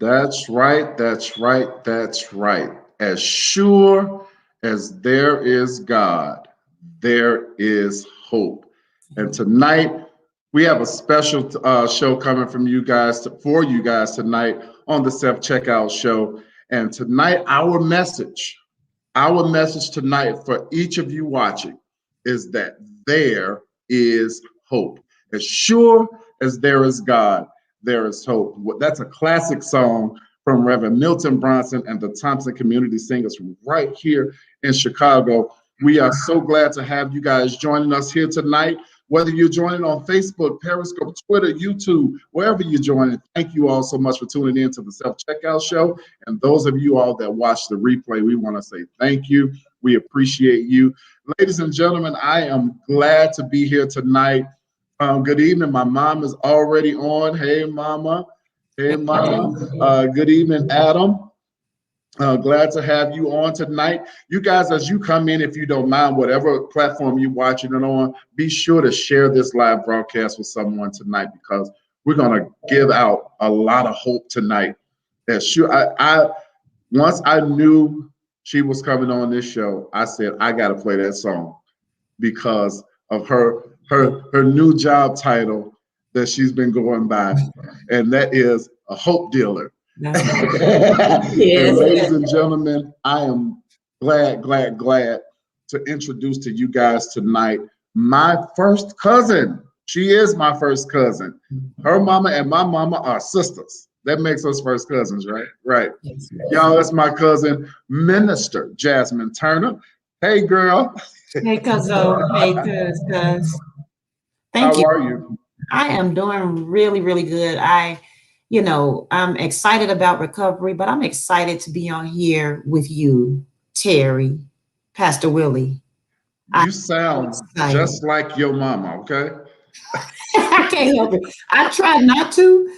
That's right. That's right. That's right. As sure as there is God, there is hope. And tonight we have a special show coming from you guys for you guys tonight on the Self Checkout Show. And tonight, our message tonight for each of you watching is that there is hope. As sure as there is God, there is hope. That's a classic song from Reverend Milton Bronson and the Thompson Community Singers from right here in Chicago. We are so glad to have you guys joining us here tonight. Whether you're joining on Facebook, Periscope, Twitter, YouTube, wherever you're joining, thank you all so much for tuning in to the Self Checkout Show. And those of you all that watch the replay, we want to say thank you. We appreciate you. Ladies and gentlemen, I am glad to be here tonight. Good evening. My mom is already on. Hey, mama. Hey, mama. Good evening, Adam. Glad to have you on tonight. You guys, as you come in, if you don't mind, whatever platform you're watching it on, be sure to share this live broadcast with someone tonight, because we're going to give out a lot of hope tonight. That I once I knew she was coming on this show, I said, I got to play that song because of her new job title that she's been going by, and that is a hope dealer. Yes. Ladies and gentlemen, I am glad to introduce to you guys tonight my first cousin. She is my first cousin. Her mama and my mama are sisters. That makes us first cousins, right? Right. Yes. Y'all, that's my cousin, Minister Jasmine Turner. Hey, girl. Hey, cousin. Hey, cuz. Thank you. How are you? I am doing really, really good. I'm excited about recovery, but I'm excited to be on here with you, Terry, Pastor Willie. You sound just like your mama, okay? I can't help it. I try not to,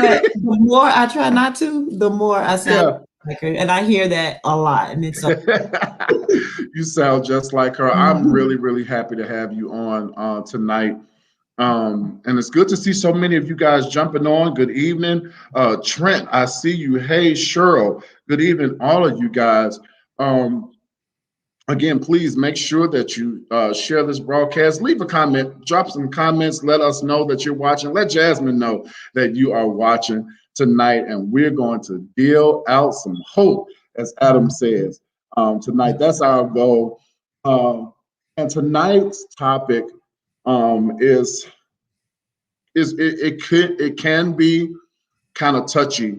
but the more I try not to, the more I sound like her. And I hear that a lot. And it's you sound just like her. I'm really, really happy to have you on tonight. And it's good to see so many of you guys jumping on. Good evening. Trent, I see you. Hey, Cheryl. Good evening, all of you guys. Again, please make sure that you share this broadcast. Leave a comment, drop some comments. Let us know that you're watching. Let Jasmine know that you are watching tonight. And we're going to deal out some hope, as Adam says, tonight. That's our goal. And tonight's topic it can be kind of touchy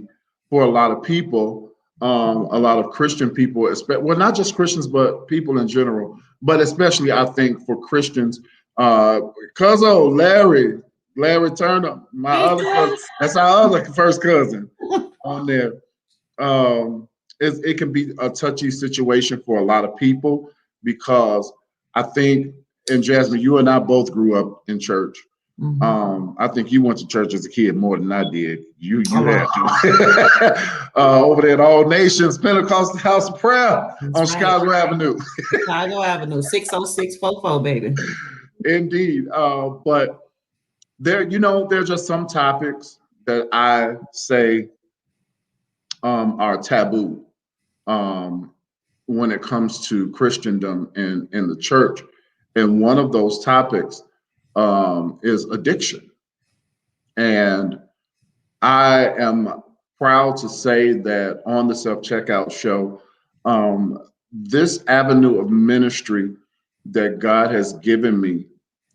for a lot of people, a lot of Christian people, well, not just Christians, but people in general, but especially I think for Christians. Cousin Larry Turner, my other cousin, that's our other first cousin on there. It can be a touchy situation for a lot of people, because I think, and Jasmine, you and I both grew up in church. I think you went to church as a kid more than I did. You had to. Over there at All Nations Pentecostal House of Prayer on Chicago Avenue. Chicago Avenue, 60644, baby. Indeed. But there's just some topics that I say are taboo when it comes to Christendom and in the church. And one of those topics is addiction. And I am proud to say that on the Self Checkout Show, this avenue of ministry that God has given me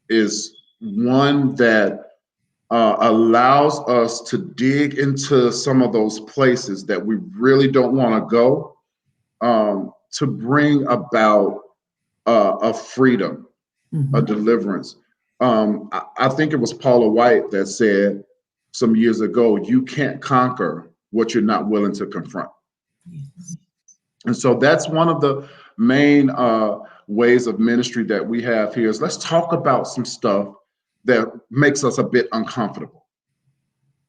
is one that allows us to dig into some of those places that we really don't want to go, to bring about a freedom, a deliverance. I think it was Paula White that said some years ago, you can't conquer what you're not willing to confront. Yes. And so that's one of the main ways of ministry that we have here is let's talk about some stuff that makes us a bit uncomfortable.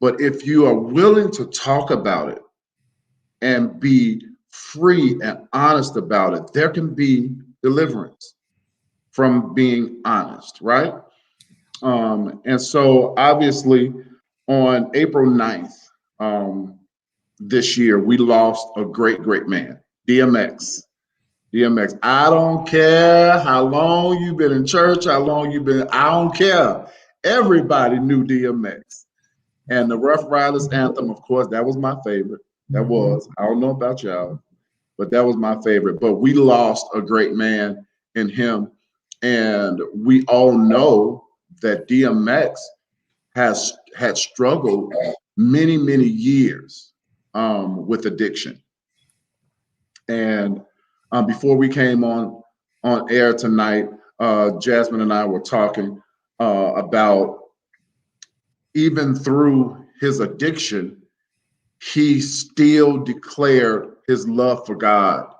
But if you are willing to talk about it and be free and honest about it, there can be deliverance from being honest, right? And so obviously on April 9th, this year, we lost a great, great man, DMX. DMX. I don't care how long you've been in church, how long you've been, I don't care. Everybody knew DMX. And the Rough Riders anthem, of course, that was my favorite. That was. I don't know about y'all, but that was my favorite. But we lost a great man in him. And we all know that DMX has had struggled many, many years with addiction. And before we came on air tonight, Jasmine and I were talking about even through his addiction, he still declared his love for God.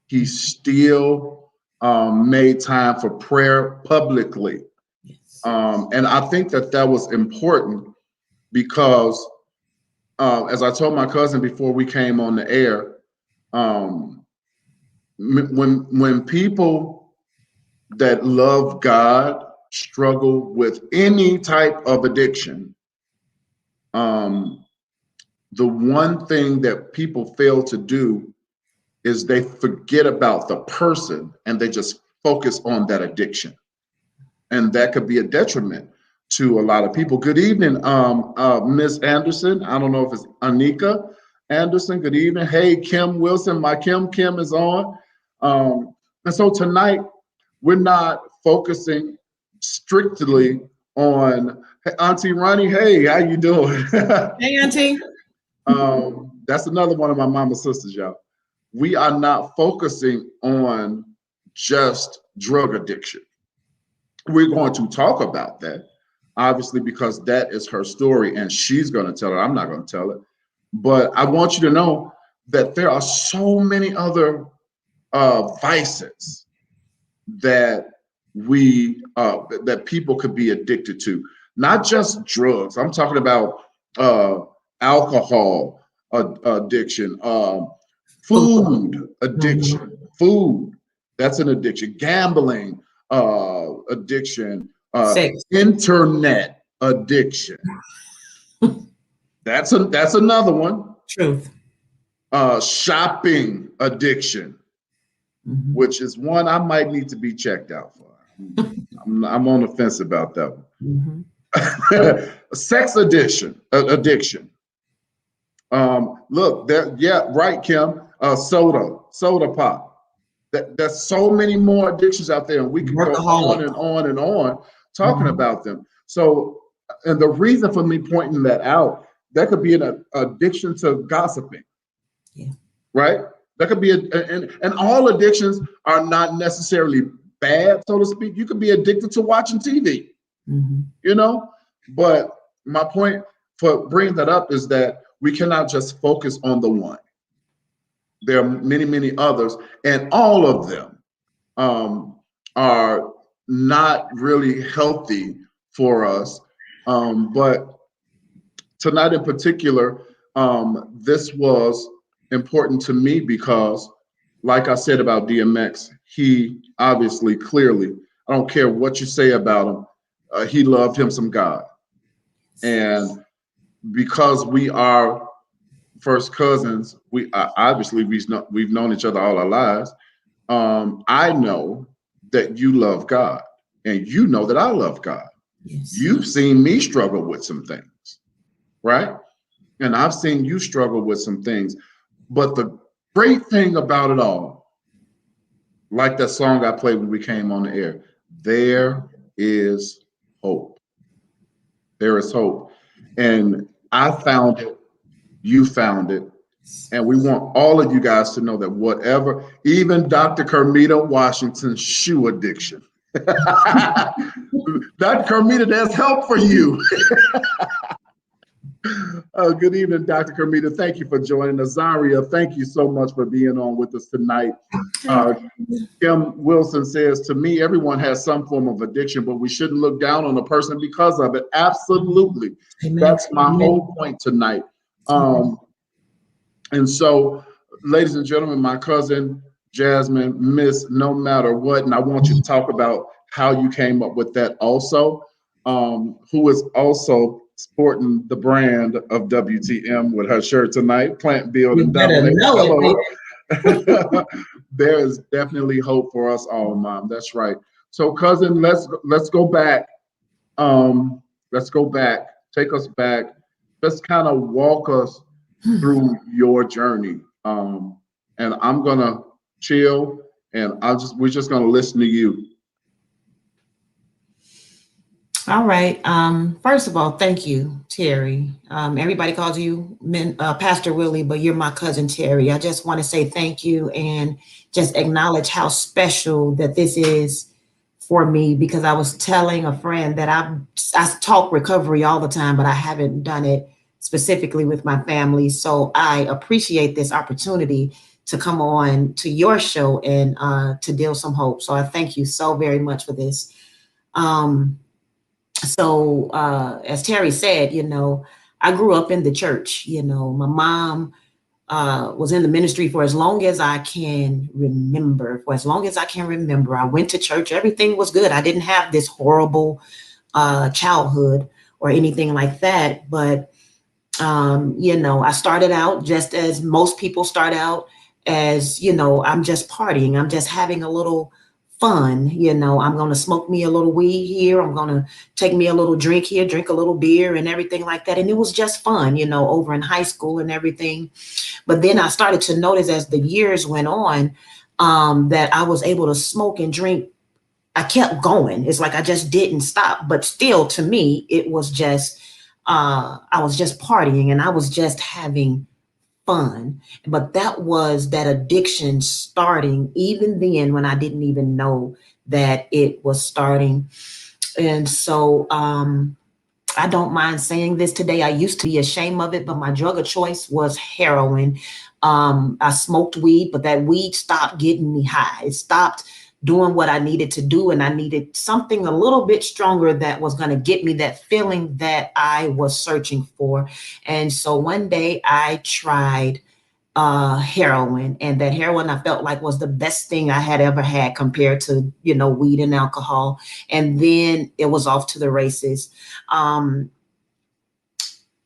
He still made time for prayer publicly. And I think that that was important because, as I told my cousin before we came on the air, when people that love God struggle with any type of addiction, the one thing that people fail to do is they forget about the person and they just focus on that addiction. And that could be a detriment to a lot of people. Good evening, Miss Anderson. I don't know if it's Anika Anderson. Good evening. Hey, Kim Wilson. My Kim is on. And so tonight, we're not focusing strictly on hey, Auntie Ronnie. Hey, how you doing? Hey, Auntie. That's another one of my mama's sisters, y'all. We are not focusing on just drug addiction. We're going to talk about that, obviously, because that is her story and she's going to tell it. I'm not going to tell it. But I want you to know that there are so many other vices that that people could be addicted to, not just drugs. I'm talking about alcohol addiction, food addiction, food, that's an addiction, gambling addiction, internet addiction. That's another one. Truth. Shopping addiction, which is one I might need to be checked out for. I'm on the fence about that one. Sex addiction. Look, there, yeah, right, Kim. Soda pop. There's so many more addictions out there, and we can go on and on and on talking about them. So, and the reason for me pointing that out, that could be an addiction to gossiping, right? That could be, and all addictions are not necessarily bad, so to speak. You could be addicted to watching TV, you know? But my point for bringing that up is that we cannot just focus on the one. There are many, many others, and all of them are not really healthy for us. But tonight in particular, this was important to me because, like I said about DMX, he obviously, clearly, I don't care what you say about him, he loved him some God. And because we are first cousins, we obviously we've known each other all our lives. I know that you love God, and you know that I love God. Yes. You've seen me struggle with some things, right? And I've seen you struggle with some things. But the great thing about it all, like that song I played when we came on the air, there is hope. There is hope. And I found it. You found it. And we want all of you guys to know that whatever, even Dr. Kermita Washington's shoe addiction. Dr. Kermita, there's help for you. Good evening, Dr. Kermita. Thank you for joining us. Zaria, thank you so much for being on with us tonight. Kim Wilson says, to me, everyone has some form of addiction, but we shouldn't look down on a person because of it. Absolutely. Amen. That's my whole point tonight. And so, ladies and gentlemen, my cousin, Jasmine, Miss No Matter What, and I want you to talk about how you came up with that also, who is also sporting the brand of WTM with her shirt tonight. Plant, build, You and better dominate. know it, Hello. baby. There is definitely hope for us all, Mom. That's right. So, cousin, let's go back. Let's go back. Take us back. Just kind of walk us through your journey. And I'm gonna chill, and we're just gonna listen to you. All right. First of all, thank you, Terry. Everybody calls you Pastor Willie, but you're my cousin Terry. I just want to say thank you and just acknowledge how special that this is for me, because I was telling a friend that I talk recovery all the time, but I haven't done it specifically with my family. So I appreciate this opportunity to come on to your show and to deal some hope. So I thank you so very much for this. Um, as Terry said, I grew up in the church. My mom was in the ministry for as long as I can remember. For as long as I can remember, I went to church. Everything was good. I didn't have this horrible childhood or anything like that. But, I started out just as most people start out, as, I'm just partying. I'm just having a little fun. I'm going to smoke me a little weed here. I'm going to take me a little drink here, drink a little beer and everything like that. And it was just fun, over in high school and everything. But then I started to notice as the years went on, that I was able to smoke and drink. I kept going. It's like I just didn't stop. But still, to me, it was just, I was just partying and I was just having fun. But that was that addiction starting even then, when I didn't even know that it was starting. And so, I don't mind saying this today. I used to be ashamed of it, but my drug of choice was heroin. I smoked weed, but that weed stopped getting me high. It stopped doing what I needed to do. And I needed something a little bit stronger that was going to get me that feeling that I was searching for. And so one day I tried heroin, and that heroin I felt like was the best thing I had ever had compared to, weed and alcohol. And then it was off to the races. Um,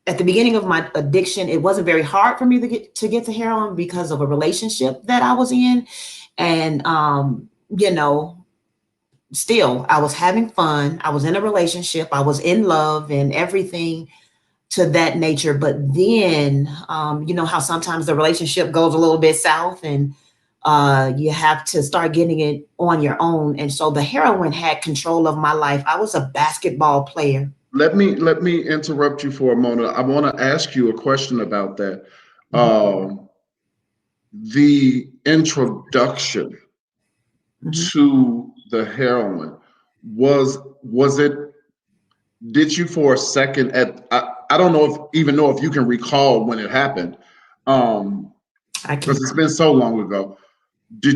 at the beginning of my addiction, it wasn't very hard for me to get to heroin because of a relationship that I was in. And, still, I was having fun. I was in a relationship. I was in love and everything to that nature. But then, you know how sometimes the relationship goes a little bit south, and you have to start getting it on your own. And so the heroin had control of my life. I was a basketball player. Let me interrupt you for a moment. I want to ask you a question about that. Um, the introduction Mhm. to the heroin, was it, did you for a second, I don't know, if even know if you can recall when it happened, um I can. because it's been so long ago. Do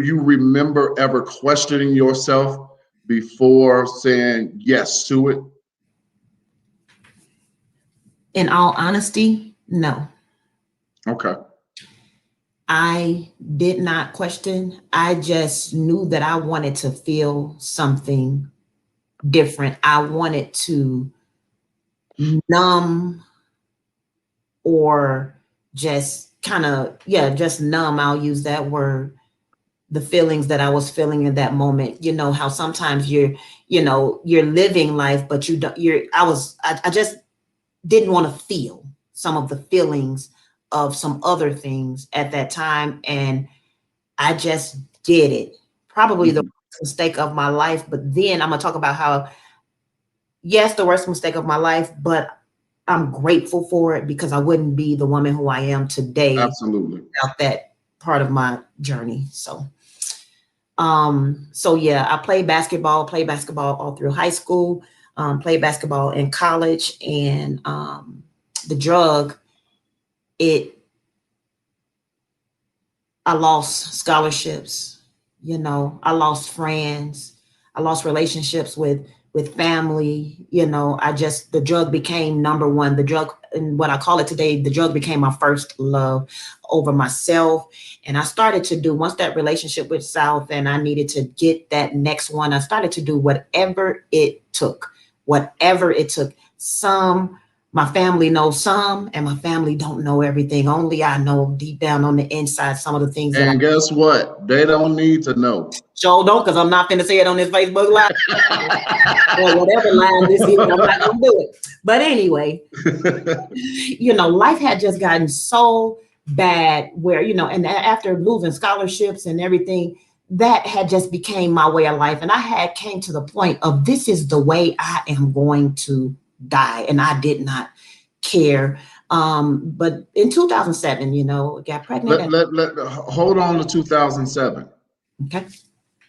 you remember ever questioning yourself before saying yes to it? In all honesty, no. Okay. I did not question. I just knew that I wanted to feel something different. I wanted to numb, or just kind of, yeah, just numb. I'll use that word. The feelings that I was feeling in that moment. You know how sometimes you're living life, but you don't. I just didn't want to feel some of the feelings of some other things at that time, and I just did it. Probably the Mhm. worst mistake of my life. But then I'm gonna talk about how, yes, the worst mistake of my life, but I'm grateful for it, because I wouldn't be the woman who I am today Absolutely. without that part of my journey. So yeah, I played basketball all through high school, played basketball in college, and the drug, it I lost scholarships, I lost friends, I lost relationships with family. I just the drug became number one. The drug, and what I call it today, the drug became my first love over myself. And I started to do, once that relationship went south and I needed to get that next one, I started to do whatever it took, whatever it took. Some, my family knows some, and my family don't know everything. Only I know deep down on the inside some of the things that I And guess what? They don't need to know. sure don't, because I'm not finna say it on this Facebook Live or whatever live this is. I'm not gonna do it. But anyway, life had just gotten so bad where, and after losing scholarships and everything, that had just became my way of life. And I had came to the point of this is the way I am going to die. And I did not care. But in 2007, got pregnant. Hold on to 2007. Okay.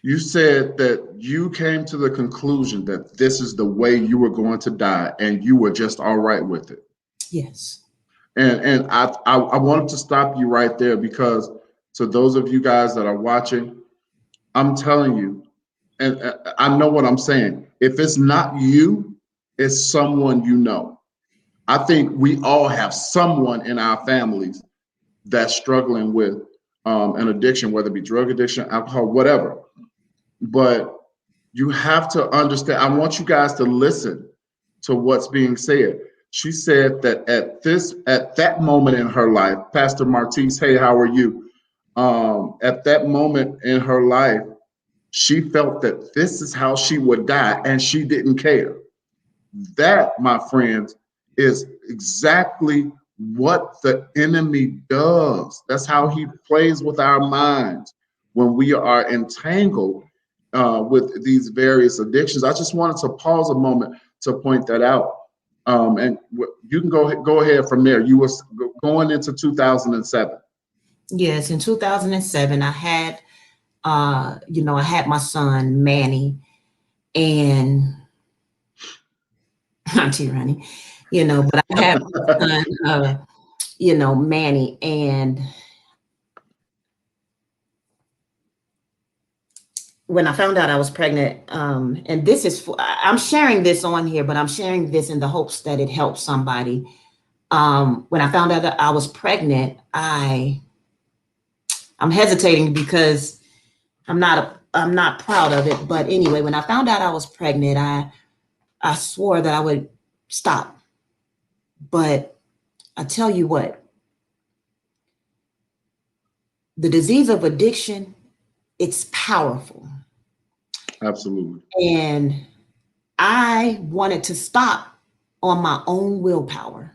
You said that you came to the conclusion that this is the way you were going to die, and you were just all right with it. Yes. And I wanted to stop you right there, because to those of you guys that are watching, I'm telling you, and I know what I'm saying. If it's not you, it's someone you know. I think we all have someone in our families that's struggling with an addiction, whether it be drug addiction, alcohol, whatever. But you have to understand, I want you guys to listen to what's being said. She said that at that moment in her life, Pastor Martise, hey, how are you? At that moment in her life, she felt that this is how she would die, and she didn't care. That, my friends, is exactly what the enemy does. That's how he plays with our minds when we are entangled with these various addictions. I just wanted to pause a moment to point that out. And you can go ahead from there. You were going into 2007. Yes, in 2007, I had, I had my son Manny, and Auntie Ronnie, but I had my son, Manny, and when I found out I was pregnant, and this is I'm sharing this on here, but I'm sharing this in the hopes that it helps somebody. When I found out that I was pregnant, I'm hesitating because I'm not proud of it. But anyway, when I found out I was pregnant, I swore that I would stop. But I tell you what, the disease of addiction, it's powerful. Absolutely. And I wanted to stop on my own willpower,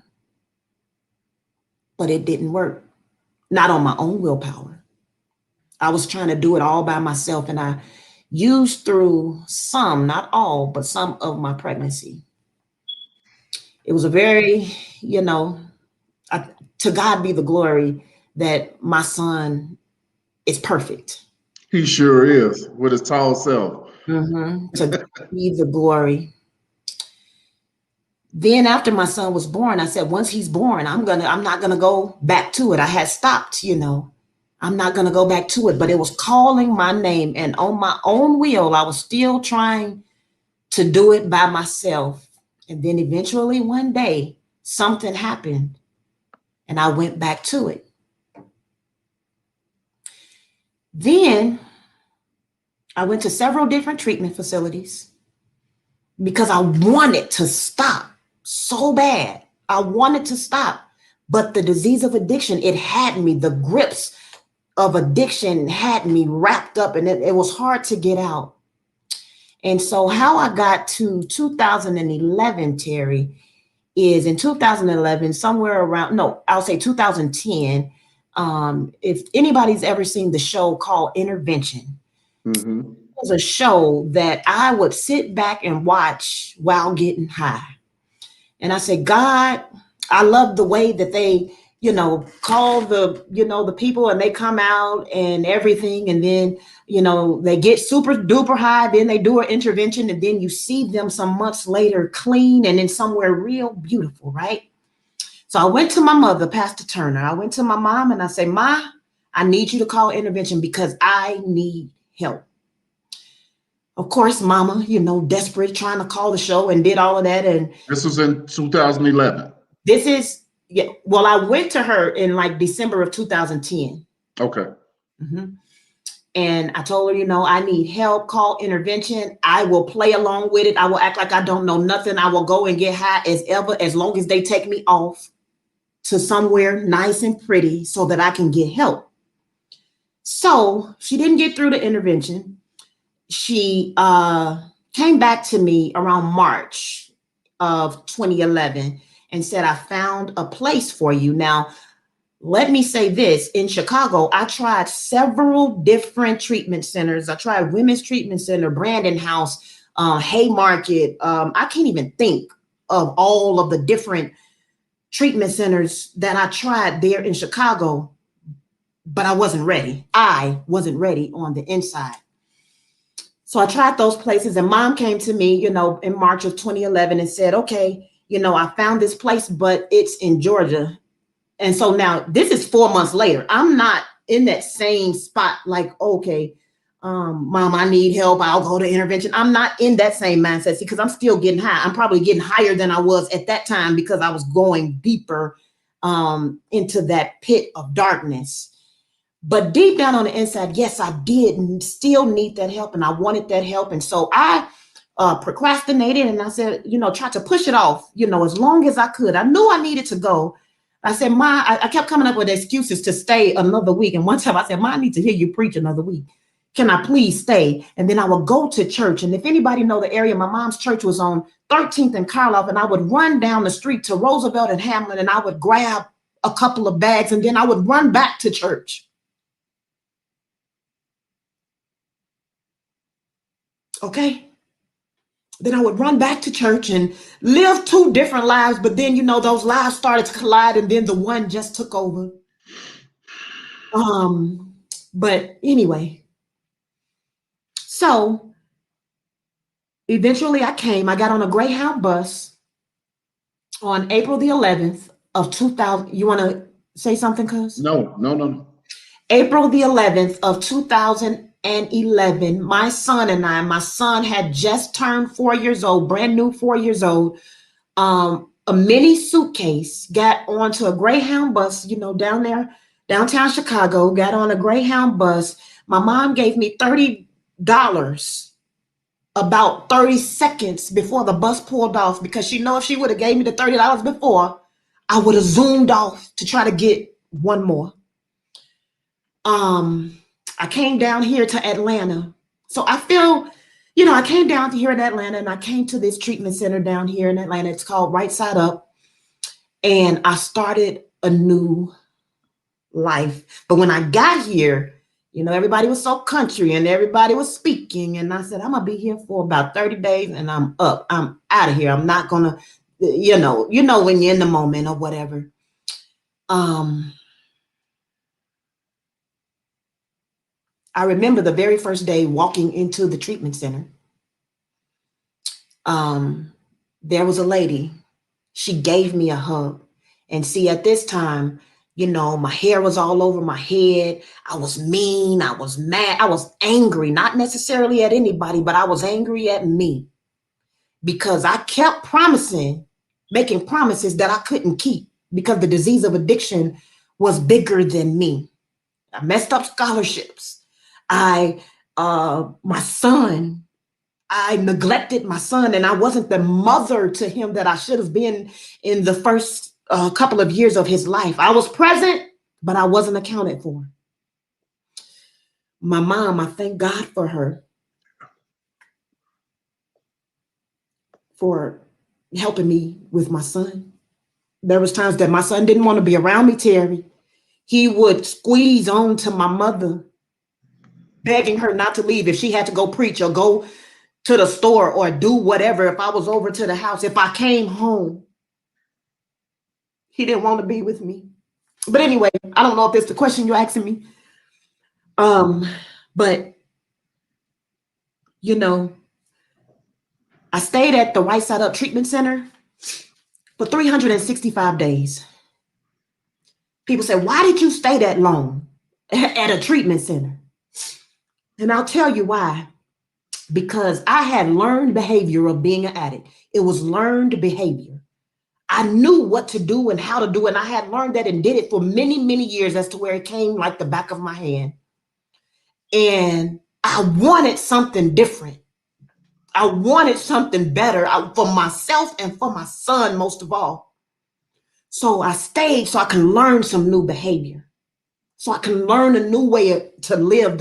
but it didn't work. Not on my own willpower. I was trying to do it all by myself, and I used through some, not all, but some of my pregnancy. It was a very, to God be the glory that my son is perfect. He sure is, with his tall self. To God be the glory. Then after my son was born, I said, once he's born, I'm not gonna go back to it. I had stopped, I'm not gonna go back to it, but it was calling my name, and on my own will, I was still trying to do it by myself. And then eventually one day, something happened, and I went back to it. Then I went to several different treatment facilities because I wanted to stop so bad. I wanted to stop, but the disease of addiction, it had me. The grips of addiction had me wrapped up, and it was hard to get out. And so how I got to 2011, Terry, is in 2011, somewhere around, no, I'll say 2010. If anybody's ever seen the show called Intervention, Mm-hmm. it was a show that I would sit back and watch while getting high. And I said, God, I love the way that they, call the people, and they come out and everything. And then, they get super duper high. Then they do an intervention. And then you see them some months later clean and in somewhere real beautiful, right? So I went to my mother, Pastor Turner. I went to my mom and I said, Ma, I need you to call intervention because I need help. Of course, mama, desperate, trying to call the show and did all of that. And this was in 2011. This is, yeah. Well, I went to her in like December of 2010. Okay. Mm-hmm. And I told her, I need help, call intervention. I will play along with it. I will act like I don't know nothing. I will go and get high as ever, as long as they take me off to somewhere nice and pretty so that I can get help. So she didn't get through the intervention. She came back to me around March of 2011 and said, I found a place for you. Now, let me say this. In Chicago, I tried several different treatment centers. I tried Women's Treatment Center, Brandon House, Haymarket. I can't even think of all of the different treatment centers that I tried there in Chicago, but I wasn't ready. I wasn't ready on the inside. So I tried those places, and mom came to me, in March of 2011 and said, okay, I found this place, but it's in Georgia. And so now this is 4 months later. I'm not in that same spot like, okay, mom, I need help. I'll go to intervention. I'm not in that same mindset because I'm still getting high. I'm probably getting higher than I was at that time because I was going deeper into that pit of darkness. But deep down on the inside, yes, I did still need that help, and I wanted that help. And so I procrastinated, and I said, tried to push it off, as long as I could. I knew I needed to go. I said, Ma, I kept coming up with excuses to stay another week. And one time I said, Ma, I need to hear you preach another week. Can I please stay? And then I would go to church. And if anybody know the area, my mom's church was on 13th and Karloff, and I would run down the street to Roosevelt and Hamlin, and I would grab a couple of bags, and then I would run back to church. Okay. Then I would run back to church and live two different lives. But then, those lives started to collide, and then the one just took over. But anyway, so eventually I got on a Greyhound bus on April the 11th of 2000. You want to say something, cuz? No. April the 11th of 2011, my son had just turned 4 years old, brand new 4 years old. A mini suitcase, got onto a Greyhound bus, down there, downtown Chicago, got on a Greyhound bus. My mom gave me $30 about 30 seconds before the bus pulled off, because she know if she would have gave me the $30 before, I would have zoomed off to try to get one more. I came down here to Atlanta. So I feel, I came down to here in Atlanta, and I came to this treatment center down here in Atlanta. It's called Right Side Up. And I started a new life. But when I got here, everybody was so country and everybody was speaking. And I said, I'm going to be here for about 30 days and I'm up. I'm out of here. I'm not going to, when you're in the moment or whatever. I remember the very first day walking into the treatment center. There was a lady. She gave me a hug. And see, at this time, my hair was all over my head. I was mean. I was mad. I was angry, not necessarily at anybody, but I was angry at me because I kept making promises that I couldn't keep because the disease of addiction was bigger than me. I messed up scholarships. My son, I neglected my son, and I wasn't the mother to him that I should have been in the first couple of years of his life. I was present, but I wasn't accounted for. My mom, I thank God for her, for helping me with my son. There was times that my son didn't want to be around me, Terry. He would squeeze on to my mother, begging her not to leave if she had to go preach or go to the store or do whatever. If I was over to the house, if I came home, he didn't want to be with me. But anyway, I don't know if it's the question you're asking me. But I stayed at the Right Side Up Treatment Center for 365 days. People say, why did you stay that long at a treatment center? And I'll tell you why. Because I had learned behavior of being an addict. It was learned behavior. I knew what to do and how to do it. And I had learned that and did it for many, many years as to where it came like the back of my hand. And I wanted something different. I wanted something better for myself and for my son, most of all. So I stayed so I can learn some new behavior. So I can learn a new way to live,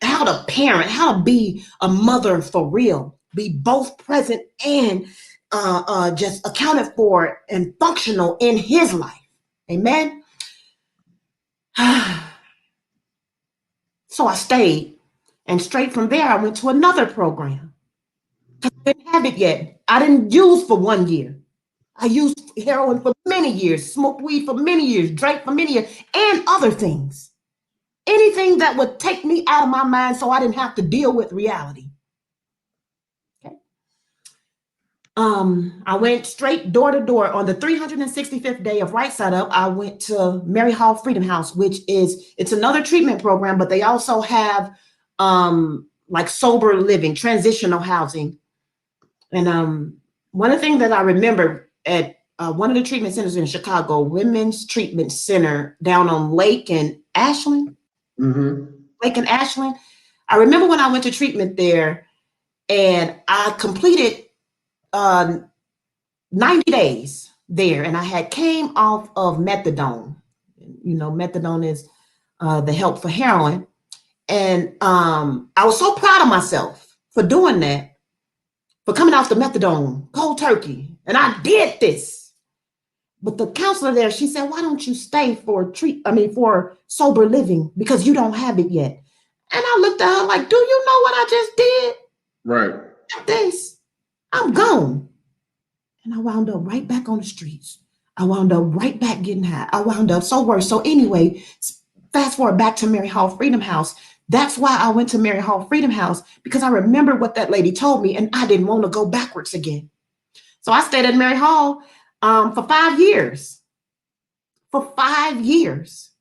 how to parent, how to be a mother for real, be both present and just accounted for and functional in his life. Amen. So I stayed, and straight from there, I went to another program. I didn't have it yet. I didn't use for 1 year. I used heroin for many years, smoked weed for many years, drank for many years, and other things. Anything that would take me out of my mind so I didn't have to deal with reality. Okay. I went straight door to door. On the 365th day of Right Side Up, I went to Mary Hall Freedom House, it's another treatment program, but they also have like sober living, transitional housing. And one of the things that I remember at one of the treatment centers in Chicago, Women's Treatment Center down on Lake and Ashland. Mm-hmm. Lake and Ashland. I remember when I went to treatment there, and I completed 90 days there, and I had came off of methadone. You know, methadone is the help for heroin. And I was so proud of myself for doing that, for coming off the methadone, cold turkey. And I did this. But the counselor there, she said, why don't you stay for sober living, because you don't have it yet. And I looked at her like, do you know what I just did? Right. This, I'm gone. And I wound up right back on the streets. I wound up right back getting high. I wound up so worse. So anyway, fast forward back to Mary Hall Freedom House. That's why I went to Mary Hall Freedom House, because I remember what that lady told me, and I didn't want to go backwards again. So I stayed at Mary Hall for 5 years. For 5 years.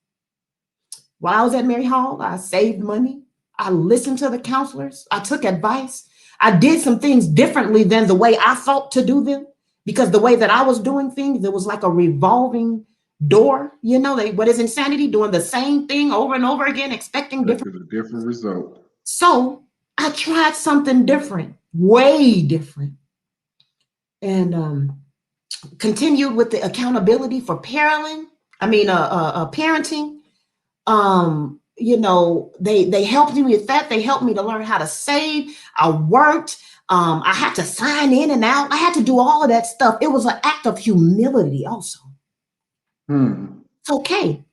While I was at Mary Hall, I saved money. I listened to the counselors. I took advice. I did some things differently than the way I thought to do them, because the way that I was doing things, it was like a revolving door. You know, what is insanity? Doing the same thing over and over again, expecting a different result. So I tried something different, way different, and continued with the accountability for parenting. You know, they helped me with that. They helped me to learn how to save. I worked. I had to sign in and out. I had to do all of that stuff. It was an act of humility also. It's okay.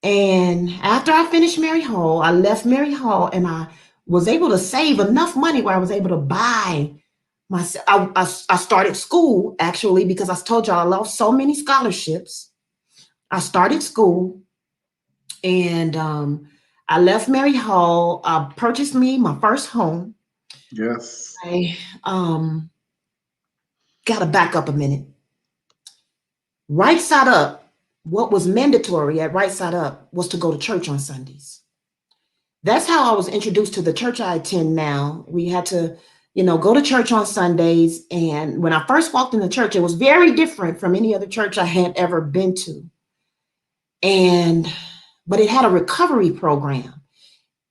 And after I finished Mary Hall, I left Mary Hall, and I was able to save enough money where I was able to buy myself. I started school, actually, because I told y'all I lost so many scholarships. I started school, and I left Mary Hall. I purchased me my first home. Yes. I got to back up a minute. Right Side Up, what was mandatory at Right Side Up was to go to church on Sundays. That's how I was introduced to the church I attend now. We had to, go to church on Sundays. And when I first walked in the church, it was very different from any other church I had ever been to. But it had a recovery program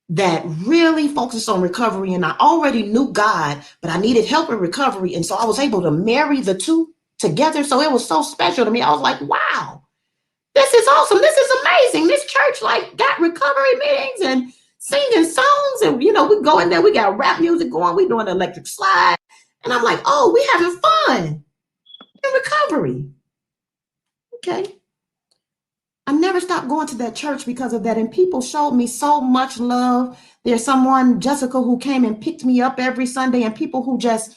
that really focused on recovery. And I already knew God, but I needed help in recovery. And so I was able to marry the two together. So it was so special to me. I was like, wow, this is awesome. This is amazing. This church got recovery meetings and singing songs. And, we go in there, we got rap music going. We doing electric slide. And I'm like, oh, we having fun in recovery. Okay. I never stopped going to that church because of that. And people showed me so much love. There's someone, Jessica, who came and picked me up every Sunday, and people who just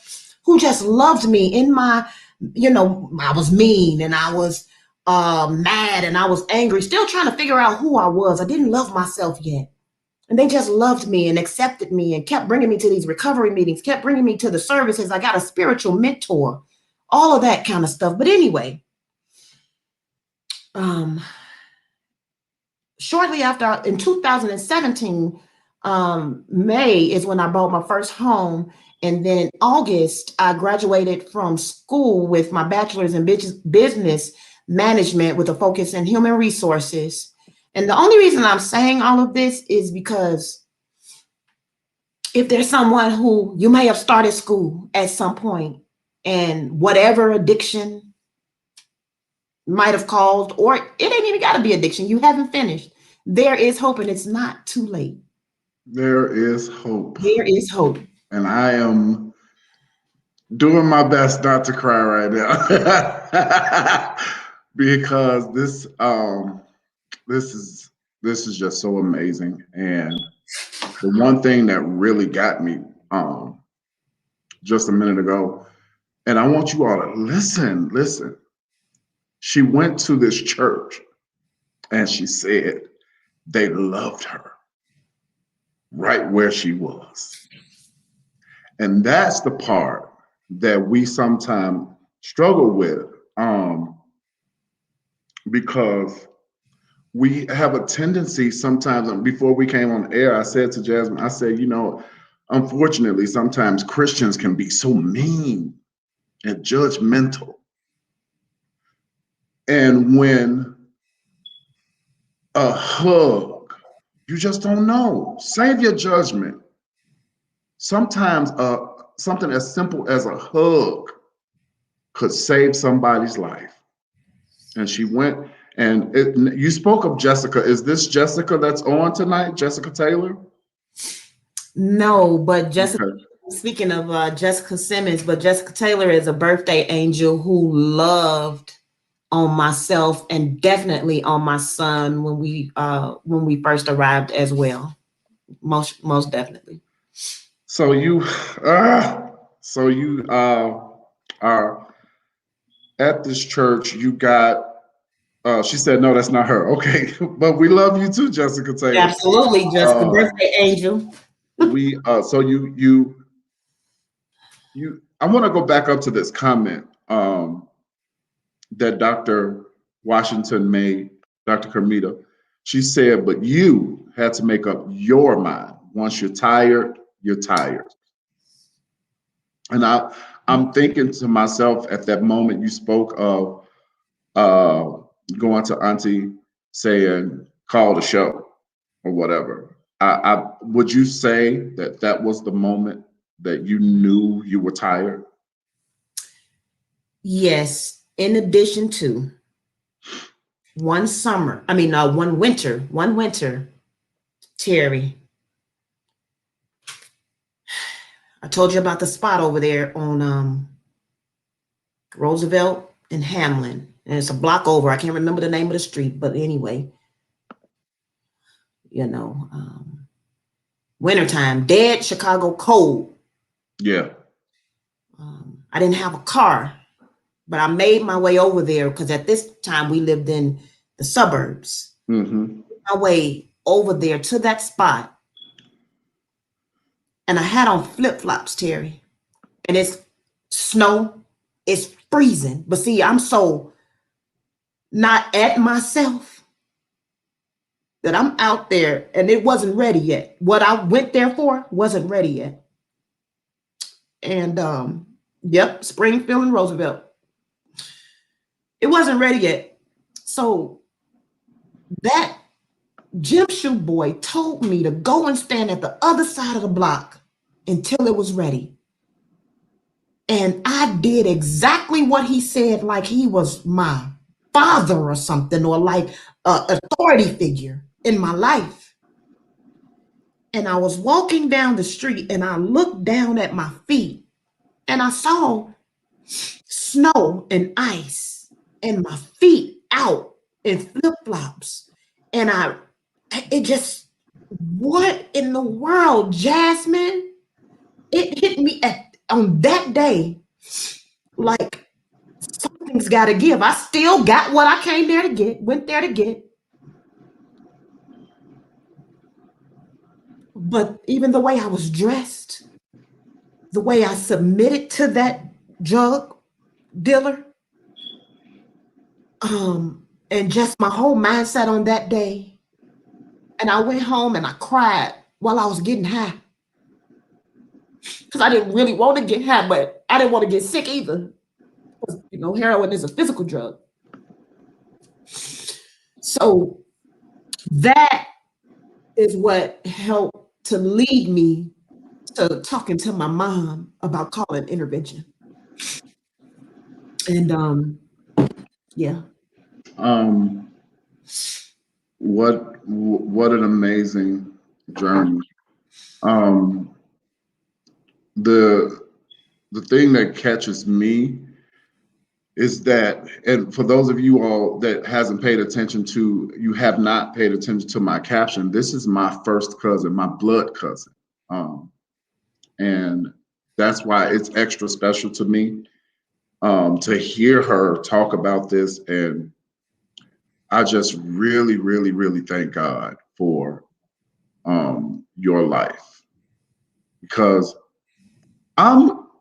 loved me in my, I was mean and I was mad and I was angry, still trying to figure out who I was. I didn't love myself yet. And they just loved me and accepted me and kept bringing me to these recovery meetings, kept bringing me to the services. I got a spiritual mentor, all of that kind of stuff. But anyway, shortly after, in 2017, May is when I bought my first home. And then in August, I graduated from school with my bachelor's in business management with a focus in human resources. And the only reason I'm saying all of this is because if there's someone who you may have started school at some point and whatever addiction might have caused, or it ain't even got to be addiction, you haven't finished, there is hope and it's not too late. There is hope. There is hope. And I am doing my best not to cry right now. Because this is just so amazing. And the one thing that really got me just a minute ago, and I want you all to listen. She went to this church and she said they loved her right where she was. And that's the part that we sometimes struggle with, because we have a tendency sometimes. Before we came on air, I said to Jasmine, I said, unfortunately, sometimes Christians can be so mean and judgmental. And when a hug, you just don't know. Save your judgment. Sometimes something as simple as a hug could save somebody's life. And she went, and you spoke of Jessica. Is this Jessica that's on tonight, Jessica Taylor? No, but Jessica, Okay. speaking of Jessica Simmons, but Jessica Taylor is a birthday angel who loved on myself and definitely on my son when we first arrived as well. Most definitely. So you are at this church. You got she said, no, that's not her. Okay. But we love you too, Jessica Taylor. Absolutely, Jessica, birthday angel. We so I want to go back up to this comment that Dr. Washington made, Dr. Kermita. She said, but you had to make up your mind. Once you're tired, you're tired. And I'm thinking to myself at that moment you spoke of going to Auntie saying, call the show or whatever. Would you say that that was the moment that you knew you were tired? Yes. In addition to one winter, Terry, I told you about the spot over there on Roosevelt and Hamlin. And it's a block over. I can't remember the name of the street, but anyway, wintertime, dead Chicago cold. Yeah. I didn't have a car, but I made my way over there because at this time we lived in the suburbs. Mm-hmm. My way over there to that spot. And I had on flip-flops, Terry. And it's snow. It's freezing. But see, I'm so not at myself that I'm out there and it wasn't ready yet. What I went there for wasn't ready yet. And yep, Springfield and Roosevelt. It wasn't ready yet. So that gym shoe boy told me to go and stand at the other side of the block until it was ready. And I did exactly what he said, like he was my father or something, or like an authority figure in my life. And I was walking down the street and I looked down at my feet and I saw snow and ice and my feet out in flip-flops. And what in the world, Jasmine? It hit me on that day, like something's got to give. I still got what I went there to get. But even the way I was dressed, the way I submitted to that drug dealer, and just my whole mindset on that day. And I went home and I cried while I was getting high. Because I didn't really want to get high, but I didn't want to get sick either. Because, heroin is a physical drug. So That is what helped to lead me to talking to my mom about calling intervention. And yeah. Um, what an amazing journey. Um, the the thing that catches me is that, and for those of you all that hasn't paid attention to, you have not paid attention to my caption. This is my first cousin, my blood cousin, and that's why it's extra special to me to hear her talk about this. And I just really, really, really thank God for your life, because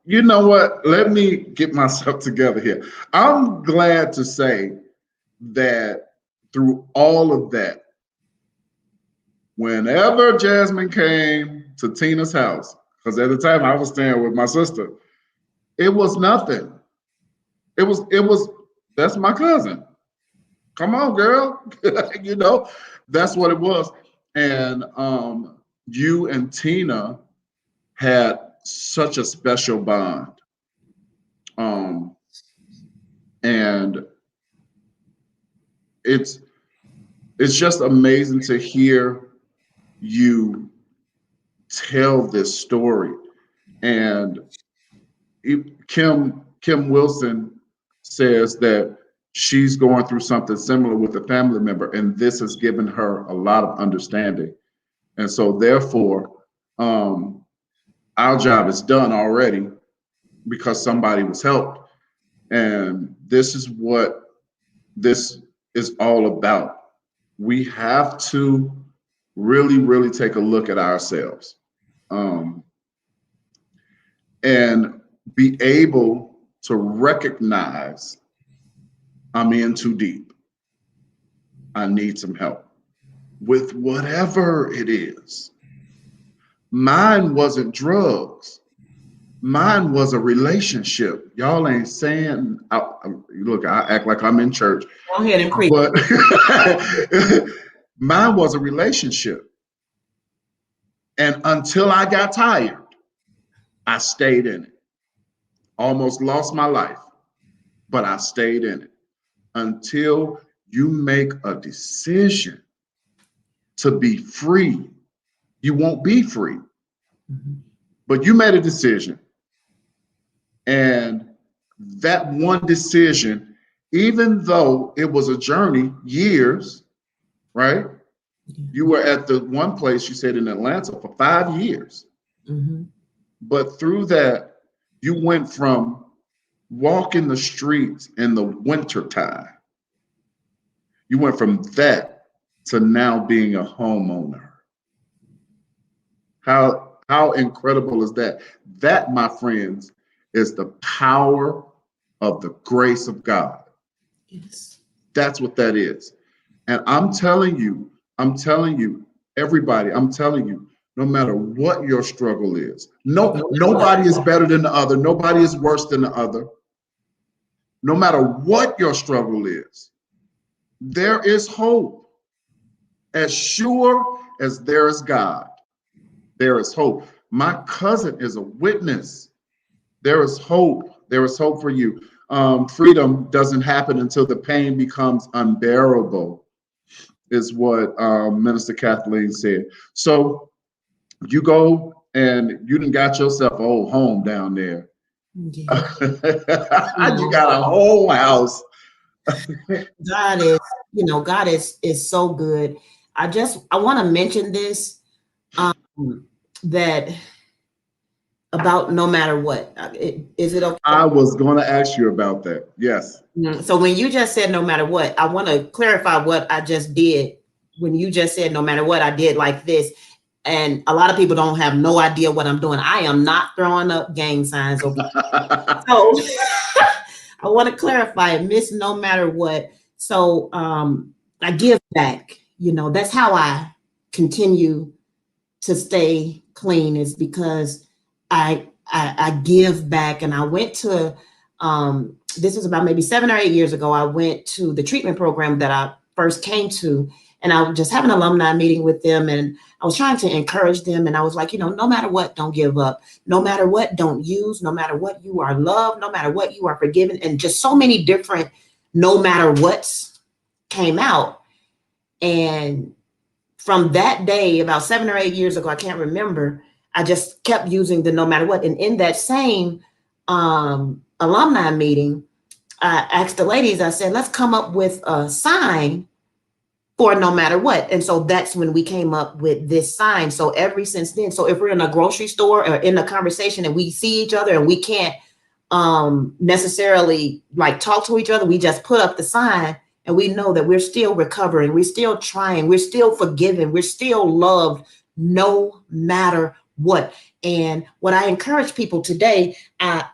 you know what? Let me get myself together here. I'm glad to say that through all of that, whenever Jasmine came to Tina's house, because at the time I was staying with my sister, it was nothing. It was, that's my cousin. Come on, girl. You know, that's what it was. And you and Tina had such a special bond. Um, and it's just amazing to hear you tell this story. And Kim Wilson says that she's going through something similar with a family member, and this has given her a lot of understanding. And so, therefore, our job is done already because somebody was helped. And this is what this is all about. We have to really, really take a look at ourselves, and be able to recognize I'm in too deep. I need some help with whatever it is. Mine wasn't drugs. Mine was a relationship. Y'all ain't saying, look, I act like I'm in church, Go ahead and preach. but mine was a relationship. And until I got tired, I stayed in it. Almost lost my life, but I stayed in it. Until you make a decision to be free, you won't be free. Mm-hmm. But you made a decision. And that one decision, even though it was a journey, years, right? You were at the one place, you said, in Atlanta for 5 years. Mm-hmm. But through that, you went from walking the streets in the wintertime. You went from that to now being a homeowner. How incredible is that? That, my friends, is the power of the grace of God. Yes. That's what that is. And I'm telling you, everybody, I'm telling you, no matter what your struggle is, nobody is better than the other. Nobody is worse than the other. No matter what your struggle is, there is hope. As sure as there is God, there is hope. My cousin is a witness. There is hope. There is hope for you. Freedom doesn't happen until the pain becomes unbearable, is what Minister Kathleen said. So you go and you done got yourself a whole home down there. Yeah. You got a whole house. God is so good. I want to mention this, that about no matter what. Is it okay? I was going to ask you about that. Yes. So when you just said no matter what, I want to clarify what I just did. When you just said no matter what, I did like this. And a lot of people don't have no idea what I'm doing. I am not throwing up gang signs. Okay? So I want to clarify it, Miss No Matter What. So I give back. That's how I continue to stay clean, is because I give back. And I went to, this was about maybe 7 or 8 years ago, I went to the treatment program that I first came to. And I was just having an alumni meeting with them, and I was trying to encourage them. And I was like, no matter what, don't give up. No matter what, don't use. No matter what, you are loved. No matter what, you are forgiven. And just so many different no matter what's came out. And from that day, about 7 or 8 years ago, I can't remember, I just kept using the no matter what. And in that same alumni meeting, I asked the ladies, I said, let's come up with a sign for no matter what. And so that's when we came up with this sign. So ever since then, so if we're in a grocery store or in a conversation and we see each other and we can't necessarily like talk to each other, we just put up the sign and we know that we're still recovering, we're still trying, we're still forgiven, we're still loved no matter what. And what I encourage people today, I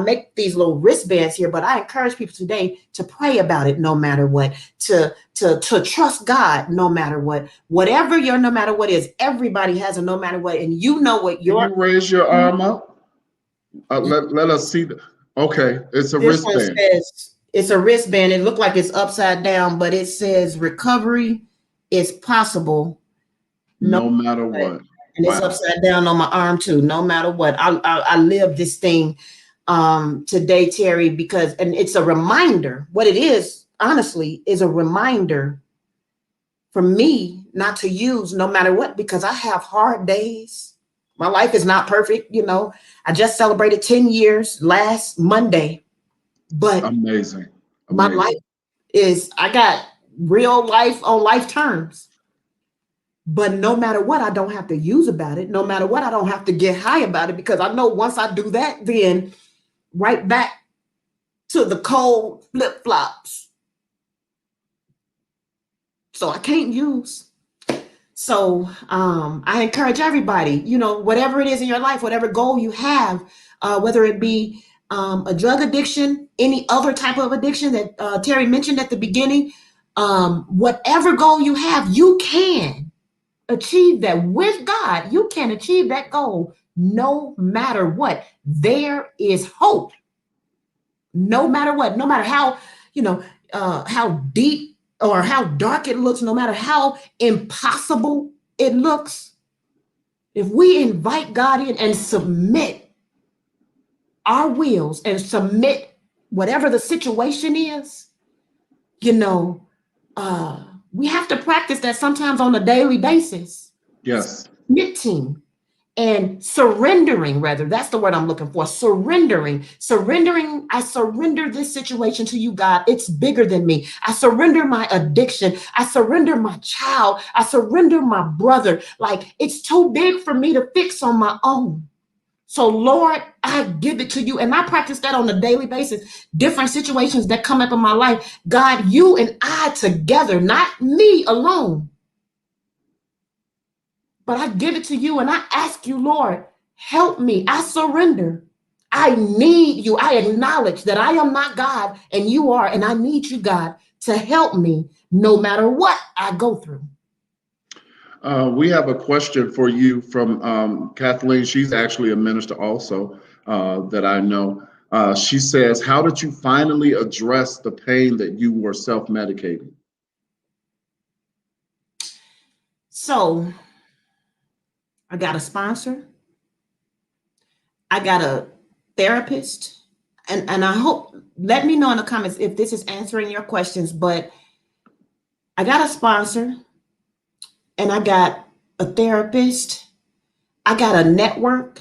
make these little wristbands here, but I encourage people today to pray about it no matter what, to trust God no matter what. Whatever your no matter what is, everybody has a no matter what, and you know what Can your— you raise your arm up? Let us see. Okay, it's a This one wristband. says, it's a wristband. It looked like it's upside down, but it says recovery is possible no No matter matter what. what. And it's Wow. upside down on my arm too, no matter what. I live this thing today, Terry, because, and it's a reminder. What it is, honestly, is a reminder for me not to use no matter what, because I have hard days. My life is not perfect. I just celebrated 10 years last Monday, but Amazing. my life Amazing. is, I got real life on life terms. But no matter what, I don't have to use about it. No matter what, I don't have to get high about it, because I know once I do that, then right back to the cold flip flops. So I can't use. So I encourage everybody, whatever it is in your life, whatever goal you have, whether it be a drug addiction, any other type of addiction that Terry mentioned at the beginning, whatever goal you have, you can achieve that with God. You can achieve that goal no matter what. There is hope. No matter what, no matter how deep or how dark it looks, no matter how impossible it looks, if we invite God in and submit our wills and submit whatever the situation is, we have to practice that sometimes on a daily basis. Yes. Submitting and surrendering, rather, that's the word I'm looking for. Surrendering. I surrender this situation to you, God. It's bigger than me. I surrender my addiction. I surrender my child. I surrender my brother. Like, it's too big for me to fix on my own. So Lord, I give it to you. And I practice that on a daily basis. Different situations that come up in my life, God, you and I together, not me alone. But I give it to you and I ask you, Lord, help me. I surrender. I need you. I acknowledge that I am not God and you are, and I need you, God, to help me no matter what I go through. We have a question for you from Kathleen. She's actually a minister also that I know. She says, how did you finally address the pain that you were self-medicating? So I got a sponsor. I got a therapist. And I hope, let me know in the comments if this is answering your questions, but I got a sponsor and I got a therapist. I got a network.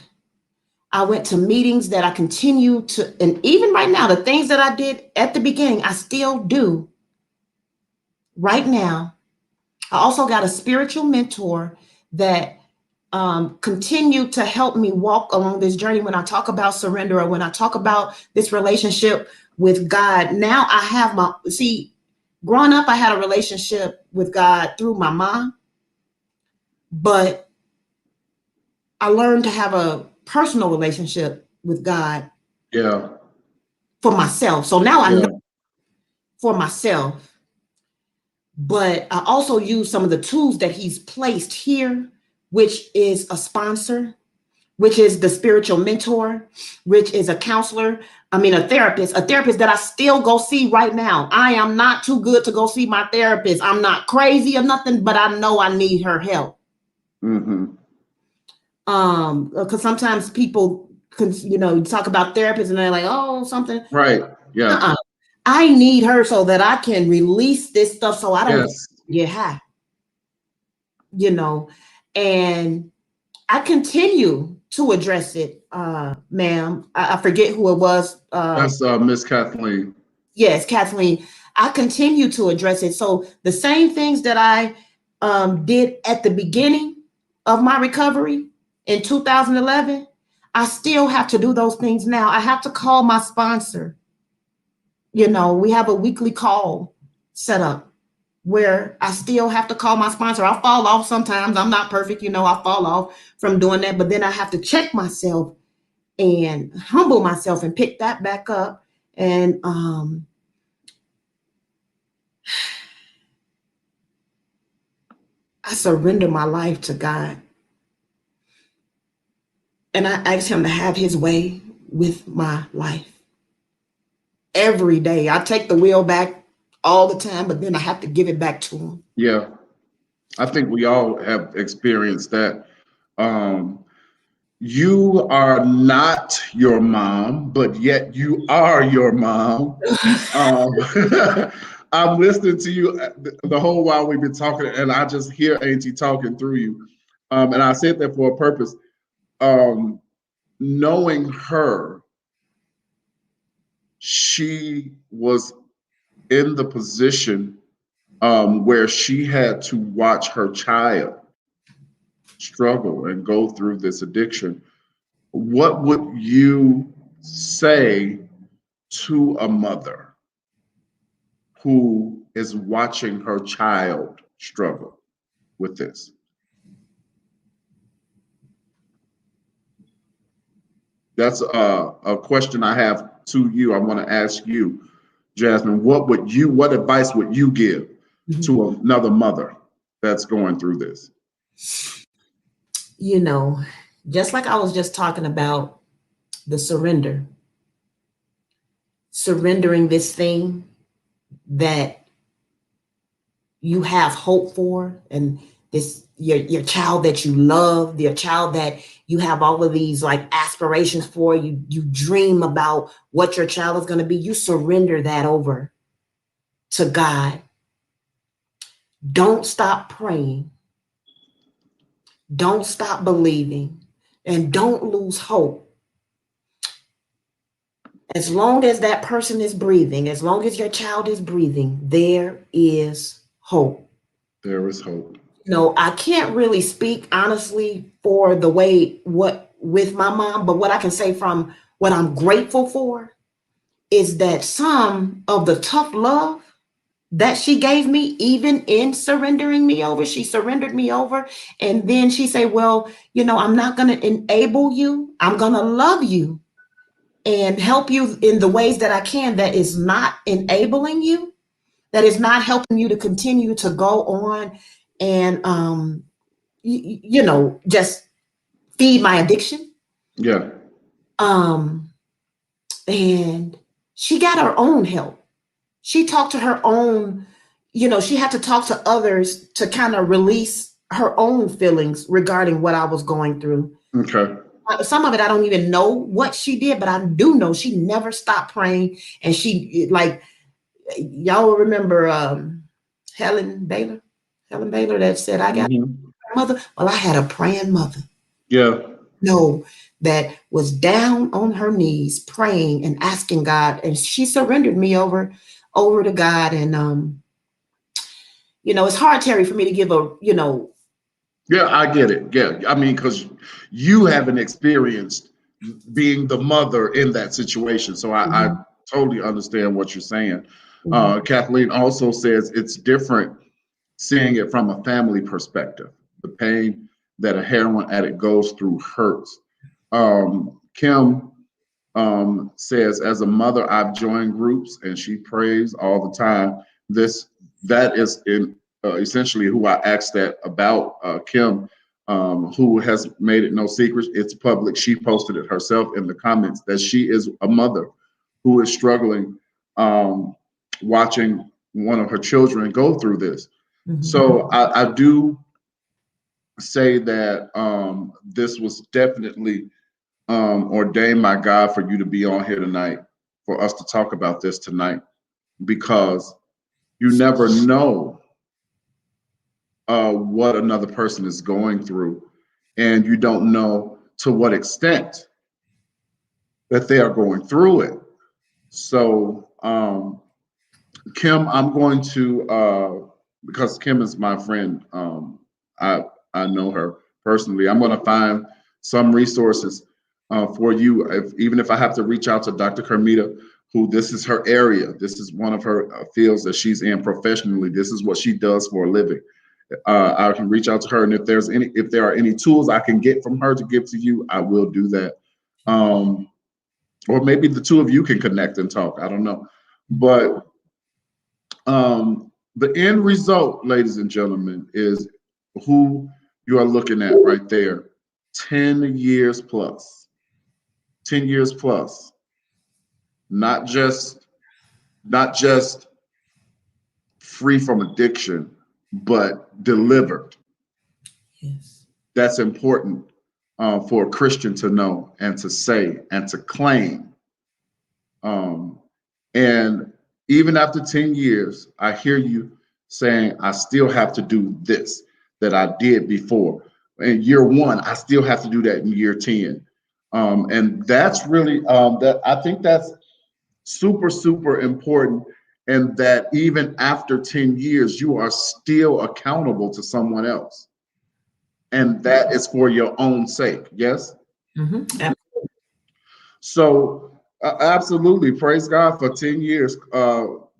I went to meetings that I continue to, and even right now, the things that I did at the beginning, I still do right now. I also got a spiritual mentor that continue to help me walk along this journey. When I talk about surrender, or when I talk about this relationship with God, now I have growing up, I had a relationship with God through my mom, but I learned to have a personal relationship with God Yeah. for myself. So now I Yeah. know for myself, but I also use some of the tools that he's placed here, which is a sponsor, which is the spiritual mentor, which is a counselor. I mean, a therapist that I still go see right now. I am not too good to go see my therapist. I'm not crazy or nothing, but I know I need her help. Mm-hmm. Because sometimes people, talk about therapists and they're like, oh, something. Right. Yeah. Uh-uh. I need her so that I can release this stuff so I don't Yes. get high, and I continue to address it, ma'am. I forget who it was. That's Miss Kathleen. Yes, Kathleen. I continue to address it. So the same things that I did at the beginning of my recovery in 2011, I still have to do those things now. I have to call my sponsor. We have a weekly call set up where I still have to call my sponsor. I fall off sometimes. I'm not perfect. I fall off from doing that, but then I have to check myself and humble myself and pick that back up. And I surrender my life to God. And I ask him to have his way with my life. Every day. I take the wheel back all the time, but then I have to give it back to him. Yeah. I think we all have experienced that. You are not your mom, but yet you are your mom. Um, I'm listening to you the whole while we've been talking, and I just hear Auntie talking through you. And I said that for a purpose. Um, Knowing her, she was in the position where she had to watch her child struggle and go through this addiction. What would you say to a mother who is watching her child struggle with this? That's a question I have to you. I want to ask you, Jasmine, what advice would you give to another mother that's going through this? Just like I was just talking about the surrendering this thing that you have hope for, and this your child that you love, your child that you have all of these like aspirations for, you dream about what your child is going to be, you surrender that over to God. Don't stop praying, don't stop believing, and don't lose hope. As long as that person is breathing, as long as your child is breathing, there is hope. There is hope. I can't really speak honestly for the way what with my mom, but what I can say from what I'm grateful for is that some of the tough love that she gave me, even in surrendering me over, she surrendered me over. And then she said, well, I'm not going to enable you. I'm going to love you and help you in the ways that I can, that is not enabling you, that is not helping you to continue to go on and just feed my addiction. Yeah. And she got her own help. She talked to her own, she had to talk to others to kind of release her own feelings regarding what I was going through. Okay. Some of it I don't even know what she did, but I do know she never stopped praying. And she, like, y'all will remember Helen Baylor that said, I got a mother. Well, I had a praying mother. Yeah. No, that was down on her knees praying and asking God, and she surrendered me over to God. And it's hard, Terry, for me to give Yeah, I get it. Yeah. I mean, because you haven't experienced being the mother in that situation. So I totally understand what you're saying. Kathleen also says it's different seeing it from a family perspective. The pain that a heroin addict goes through hurts. Kim says, as a mother, I've joined groups, and she prays all the time. That is essentially who I asked that about, Kim. who has made it no secret. It's public. She posted it herself in the comments that she is a mother who is struggling watching one of her children go through this. So I do say that this was definitely ordained by God for you to be on here tonight, for us to talk about this tonight, because you never know what another person is going through, and you don't know to what extent that they are going through it. So, Kim, I'm going to, because Kim is my friend, I know her personally. I'm going to find some resources for you, even if I have to reach out to Dr. Kermita, who this is her area. This is one of her fields that she's in professionally. This is what she does for a living. I can reach out to her, and if there are any tools I can get from her to give to you, I will do that. Or maybe the two of you can connect and talk. I don't know, but the end result, ladies and gentlemen, is who you are looking at right there. 10 years plus. 10 years plus. Not just free from addiction, but delivered. Yes. That's important for a Christian to know and to say and to claim. And even after 10 years, I hear you saying, I still have to do this that I did before. In year one, I still have to do that in year 10. And that's really, that I think that's super, super important. And that even after 10 years, you are still accountable to someone else. And that is for your own sake. Yes? So absolutely, praise God for 10 years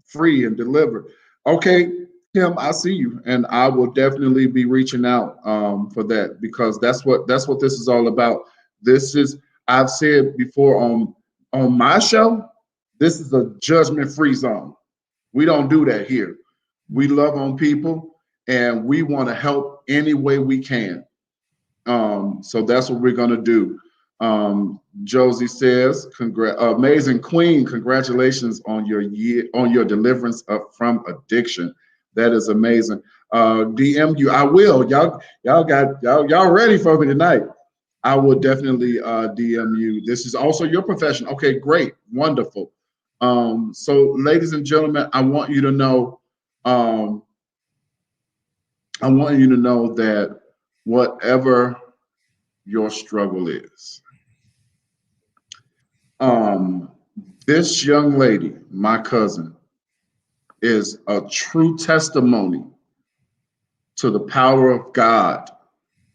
free and delivered. Okay, Kim, I see you, and I will definitely be reaching out for that, because that's what this is all about. This is, I've said before on my show, this is a judgment-free zone. We don't do that here. We love on people, and we want to help any way we can. So that's what we're gonna do. Josie says, amazing queen, congratulations on your deliverance from addiction. That is amazing. DM you, I will. Y'all ready for me tonight? I will definitely DM you. This is also your profession. Okay, great, wonderful. So ladies and gentlemen, I want you to know that whatever your struggle is, this young lady, my cousin, is a true testimony to the power of God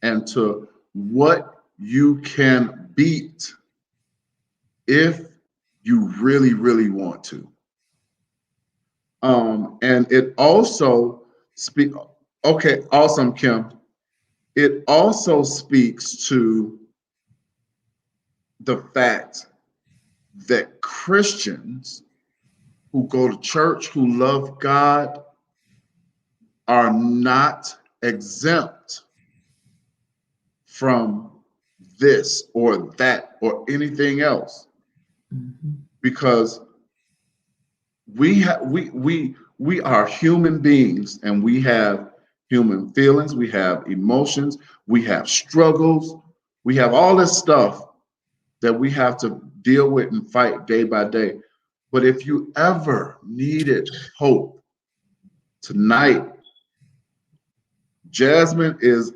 and to what you can beat if you really, really want to. And it also okay, awesome, Kim. It also speaks to the fact that Christians who go to church, who love God, are not exempt from this or that or anything else, because we are human beings, and we have human feelings, we have emotions, we have struggles, we have all this stuff that we have to deal with and fight day by day. But if you ever needed hope, tonight, Jasmine is,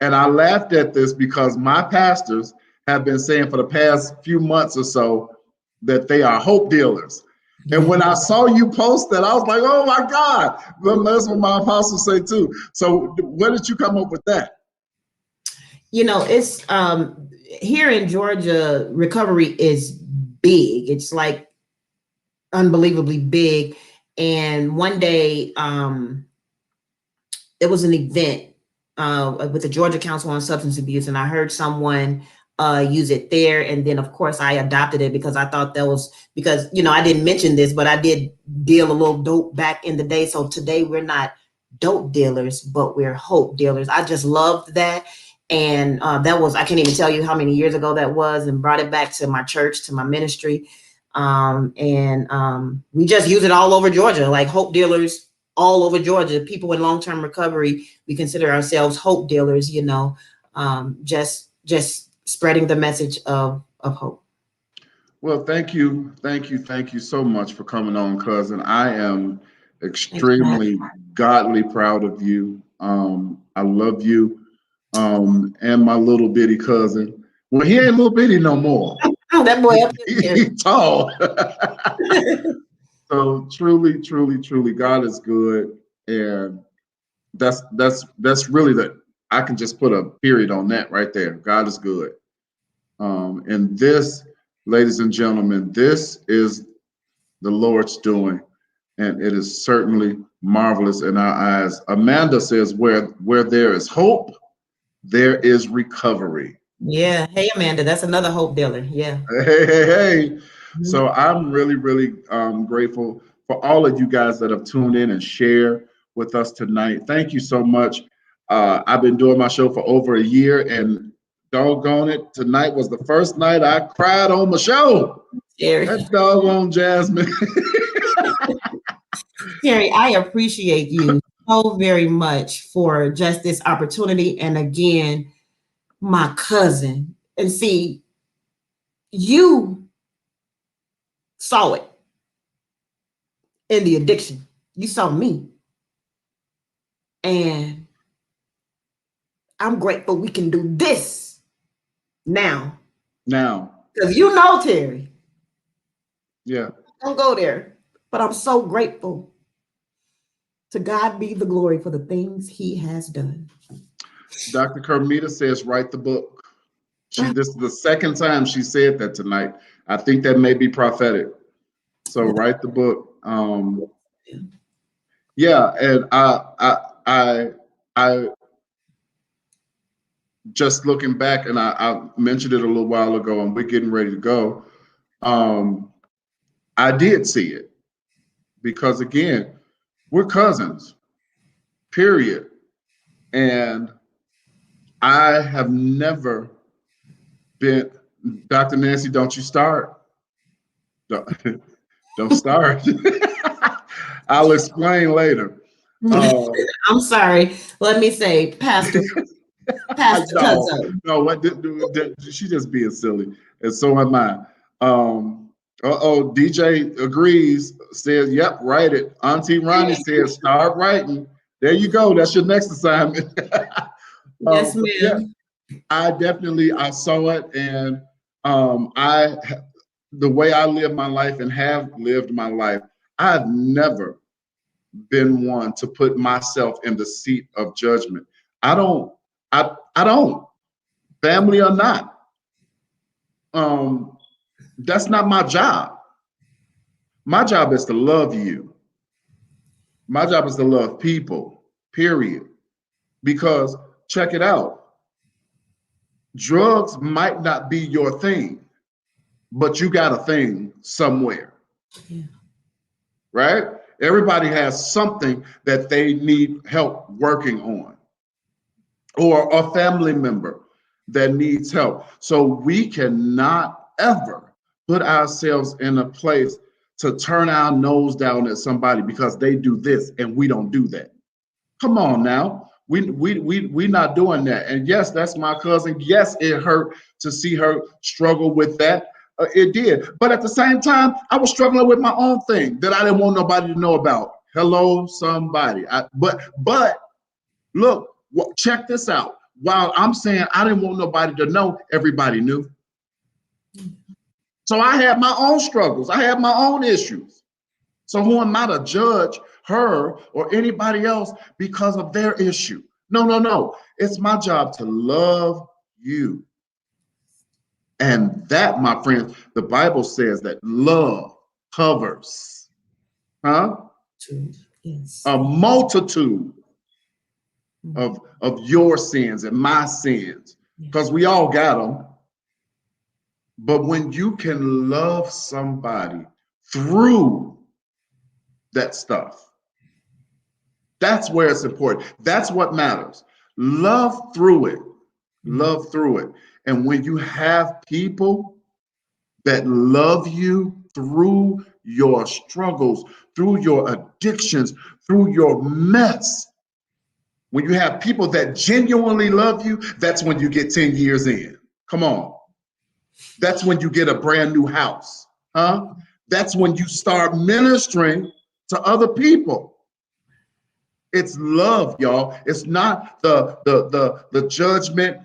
and I laughed at this because my pastors have been saying for the past few months or so that they are hope dealers. And when I saw you post that, I was like, oh my God, that's what my apostles say too. So where did you come up with that? You know, it's here in Georgia, recovery is big. It's like unbelievably big. And one day, there was an event with the Georgia Council on Substance Abuse, and I heard someone use it there. And then, of course, I adopted it because I thought that was, because, you know, I didn't mention this, but I did deal a little dope back in the day. So today we're not dope dealers, but we're hope dealers. I just loved that. And that was, I can't even tell you how many years ago that was, and brought it back to my church, to my ministry. We just use it all over Georgia, like hope dealers all over Georgia. People in long-term recovery, we consider ourselves hope dealers, just spreading the message of hope. Well, thank you so much for coming on, cousin. I am Thanks for having extremely godly proud of you. I love you, and my little bitty cousin. Well, he ain't little bitty no more. me. Oh, that boy He, up there. he tall. So truly, truly, truly, God is good, and that's really the. I can just put a period on that right there. God is good. And this, ladies and gentlemen, this is the Lord's doing, and it is certainly marvelous in our eyes. Amanda says, "Where there is hope, there is recovery." Yeah. Hey, Amanda, that's another hope dealer. Yeah. Hey, hey, hey. Mhm. So I'm really, really grateful for all of you guys that have tuned in and share with us tonight. Thank you so much. I've been doing my show for over a year, and doggone it, tonight was the first night I cried on my show. Terry, That doggone Jasmine. Terry, I appreciate you so very much for just this opportunity. And again, my cousin. And see, you saw it in the addiction. You saw me. And I'm grateful we can do this now. Now, Because you know, Terry, yeah. don't go there. But I'm so grateful. To God be the glory for the things he has done. Dr. Kermita says, write the book. This is the second time she said that tonight. I think that may be prophetic. So write the book. Yeah, and I just looking back, and I mentioned it a little while ago, and we're getting ready to go. I did see it because again, we're cousins, period. And I have never been, Dr. Nancy, don't you start. Don't start. I'll explain later. I'm sorry. Let me say, Pastor No, Cuzzo. no. What? She just being silly, and so am I. DJ agrees. Says, "Yep, write it." Auntie Ronnie says, "Start writing." There you go. That's your next assignment. Yes, But yeah, ma'am. I saw it, and I the way I live my life and have lived my life, I've never been one to put myself in the seat of judgment. I don't. I don't. Family or not. That's not my job. My job is to love you. My job is to love people. Period. Because check it out. Drugs might not be your thing, but you got a thing somewhere, Yeah. right? Everybody has something that they need help working on, or a family member that needs help. So we cannot ever put ourselves in a place to turn our nose down at somebody because they do this and we don't do that. Come on now. We not doing that. And yes, that's my cousin. Yes, it hurt to see her struggle with that. It did. But at the same time, I was struggling with my own thing that I didn't want nobody to know about. Hello, somebody. But look, check this out. While I'm saying I didn't want nobody to know, everybody knew. So I had my own struggles. I had my own issues. So who am I to judge her or anybody else because of their issue? No, no, no. It's my job to love you. And that, my friends, the Bible says that love covers, huh? True. Yes. A multitude Mm. of your sins and my sins, Yeah. because we all got them. But when you can love somebody through that stuff, That's where it's important. That's what matters. Love through it. Love through it. And when you have people that love you through your struggles, through your addictions, through your mess, when you have people that genuinely love you, that's when you get 10 years in. Come on. That's when you get a brand new house. Huh? That's when you start ministering to other people. It's love, y'all. It's not the judgment.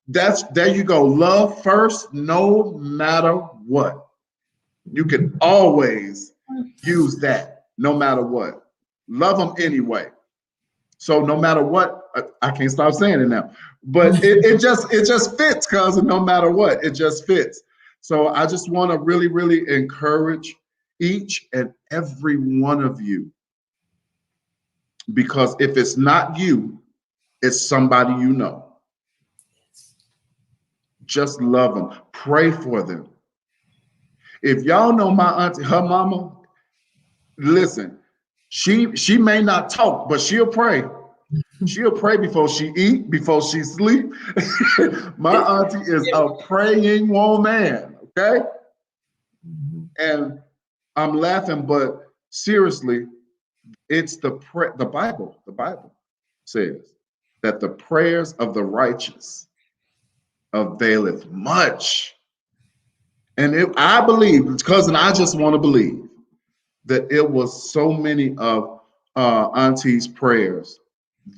That's there you go. Love first, no matter what. You can always use that, no matter what. Love them anyway. So no matter what, I can't stop saying it now. But it just fits, cause no matter what, it just fits. So I just want to really, really encourage each and every one of you, because if it's not you, it's somebody you know. Just love them. Pray for them. If y'all know my auntie, her mama, listen, she may not talk, but she'll pray. She'll pray before she eat, before she sleep. My auntie is a praying woman, okay? And I'm laughing, but seriously, it's the Bible. The Bible says that the prayers of the righteous availeth much. And I believe, cousin, I just want to believe that it was so many of Auntie's prayers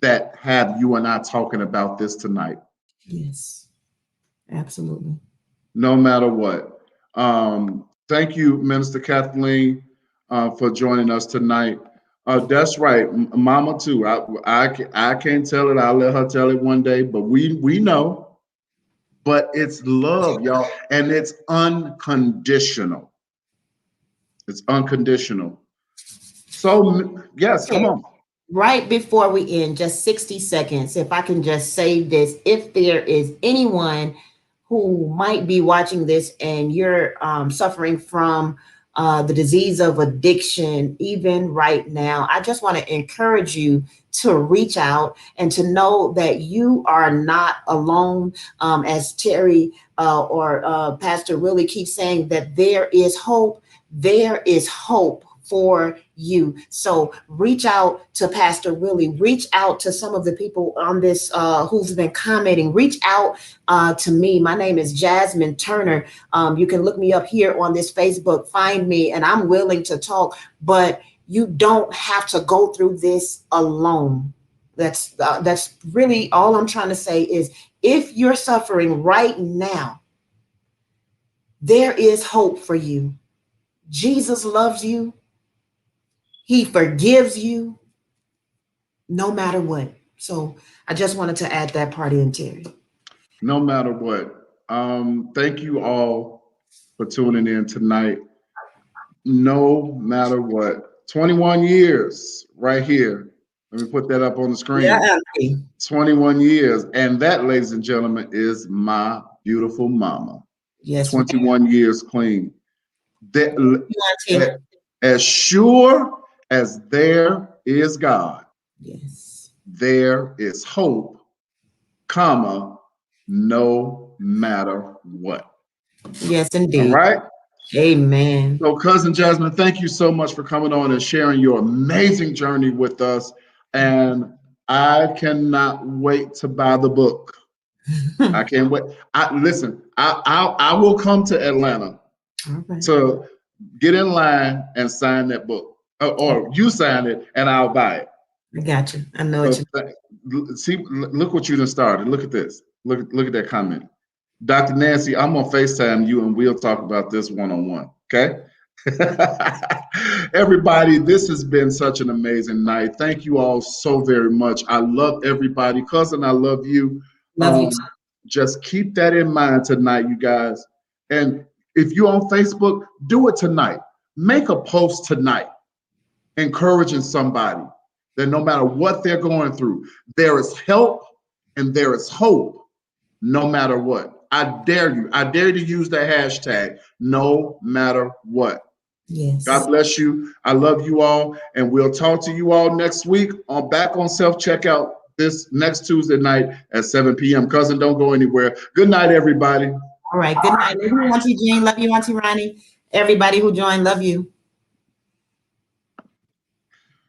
that have you and I talking about this tonight. Yes, absolutely. No matter what. Thank you, Minister Kathleen, for joining us tonight. That's right, Mama too. I can't tell it. I'll let her tell it one day. But we know. But it's love, y'all, and it's unconditional. It's unconditional. So yes, come on. Right before we end, just 60 seconds, if I can just say this, if there is anyone who might be watching this and you're suffering from the disease of addiction, even right now, I just want to encourage you to reach out and to know that you are not alone. As Terry or Pastor Willie keeps saying, that there is hope. There is hope for you. So reach out to Pastor Willie, reach out to some of the people on this who's been commenting, reach out to me. My name is Jasmine Turner. You can look me up here on this Facebook, find me, and I'm willing to talk, but you don't have to go through this alone. That's really all I'm trying to say is, if you're suffering right now, there is hope for you. Jesus loves you. He forgives you no matter what. So I just wanted to add that part in, Terry. No matter what. Thank you all for tuning in tonight. No matter what. 21 years right here. Let me put that up on the screen. Yeah. 21 years. And that, ladies and gentlemen, is my beautiful mama. Yes. 21 years clean. Yes. As sure as there is God, Yes, there is hope, comma, no matter what. yes, indeed. All right. Amen. So, Cousin Jasmine, thank you so much for coming on and sharing your amazing journey with us. And I cannot wait to buy the book. I can't wait. I will come to Atlanta to get in line and sign that book, or you sign it and I'll buy it. I got you. I know what you see. Look what you done started. Look at this. Look at that comment. Dr. Nancy, I'm gonna FaceTime you and we'll talk about this one-on-one. Okay. Everybody, this has been such an amazing night. Thank you all so very much. I love everybody. Cousin, I love you. Love you. Just keep that in mind tonight, you guys. And if you're on Facebook, do it tonight. Make a post tonight encouraging somebody that no matter what they're going through, there is help and there is hope no matter what. I dare you. I dare you to use that hashtag, no matter what. Yes. God bless you. I love you all. And we'll talk to you all next week on Back on Self Checkout this next Tuesday night at 7 p.m. Cousin, don't go anywhere. Good night, everybody. All right. Good night. Love you, Auntie Jane. Love you, Auntie Ronnie. Everybody who joined, love you.